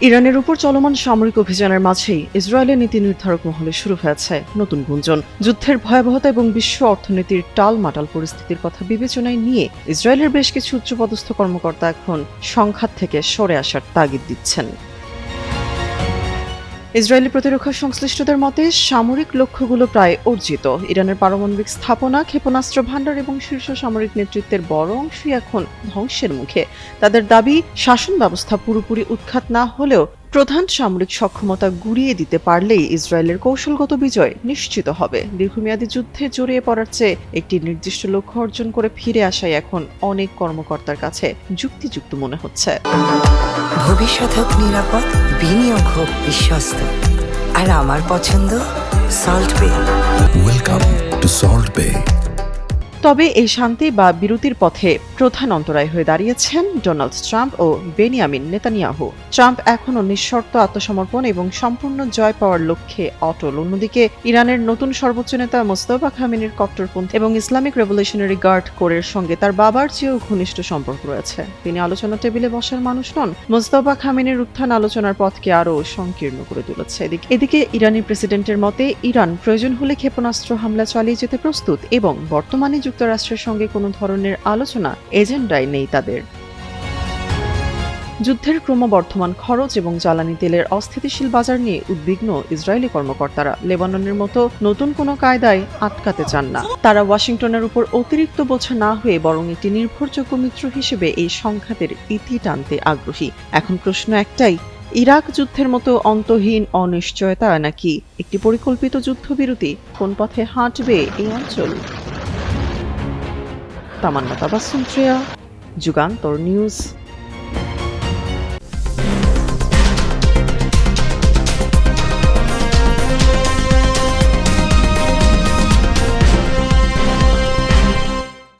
ইরানের উপর চলমান সামরিক অভিযানের মাঝেই ইসরায়েলের নীতি নির্ধারক মহলে শুরু হয়েছে নতুন গুঞ্জন। যুদ্ধের ভয়াবহতা এবং বিশ্ব অর্থনীতির টালমাটাল পরিস্থিতির কথা বিবেচনায় নিয়ে ইসরায়েলের বেশ কিছু উচ্চপদস্থ কর্মকর্তা এখন সংঘাত থেকে সরে আসার তাগিদ দিচ্ছেন। ইসরায়েলি প্রতিরক্ষা সংশ্লিষ্টদের মতে সামরিক লক্ষ্যগুলো প্রায় অর্জিত। ইরানের পারমাণবিক স্থাপনা, ক্ষেপণাস্ত্র ভান্ডার এবং শীর্ষ সামরিক নেতৃত্বের বড় অংশই এখন ধ্বংসের মুখে। তাদের দাবি, শাসন ব্যবস্থা পুরোপুরি উৎখাত না হলেও প্রধান সামরিক সক্ষমতা গুঁড়িয়ে দিতে পারলেই ইসরায়েলের কৌশলগত বিজয় নিশ্চিত হবে। দীর্ঘমেয়াদী যুদ্ধে জড়িয়ে পড়ার চেয়ে একটি নির্দিষ্ট লক্ষ্য অর্জন করে ফিরে আসাই এখন অনেক কর্মকর্তার কাছে যুক্তিযুক্ত মনে হচ্ছে। ভবিষ্যৎ হোক নিরাপদ, বিনিয়োগ হোক বিশ্বস্ত, আর আমার পছন্দ সল্ট বে। ওয়েলকাম টু সল্ট বে। তবে এই শান্তি বা বিরতির পথে প্রধান অন্তরায় হয়ে দাঁড়িয়েছেন ডোনাল্ড ট্রাম্প ও বেনিয়ামিন নেতানিয়াহু। ট্রাম্প এখনও নিঃশর্ত আত্মসমর্পণ এবং সম্পূর্ণ জয় পাওয়ার লক্ষ্যে অটল। অন্যদিকে ইরানের নতুন সর্বোচ্চ নেতা মোস্তফা খামেনির কট্টরপন্থী এবং ইসলামিক রেভলিউশনারি গার্ড কোরের সঙ্গে তার বাবার চেয়েও ঘনিষ্ঠ সম্পর্ক রয়েছে। তিনি আলোচনা টেবিলে বসার মানুষ নন। মোস্তফা খামেনির উত্থান আলোচনার পথকে আরও সংকীর্ণ করে তুলেছে। এদিকে ইরানি প্রেসিডেন্টের মতে ইরান প্রয়োজন হলে ক্ষেপণাস্ত্র হামলা চালিয়ে যেতে প্রস্তুত এবং বর্তমানে যুক্তরাষ্ট্রের সঙ্গে কোনো ধরনের আলোচনা এজেন্ডায় নেই তাদের। যুদ্ধের ক্রমবর্ধমান খরচ এবং জ্বালানি তেলের অস্থিতিশীল বাজার নিয়ে উদ্বিগ্ন ইসরায়েলি কর্মকর্তারা লেবাননের মতো নতুন কোনো কায়দায় আটকাতে চান না। তারা ওয়াশিংটনের উপর অতিরিক্ত বোঝা না হয়ে বরং একটি নির্ভরযোগ্য মিত্র হিসেবে এই সংঘাতের ইতি টানতে আগ্রহী। এখন প্রশ্ন একটাই, ইরাক যুদ্ধের মতো অন্তহীন অনিশ্চয়তা নাকি একটি পরিকল্পিত যুদ্ধবিরতি? কোন পথে হাঁটবে এই অঞ্চল? তামান্না তাবাসসুম, যুগান্তর নিউজ।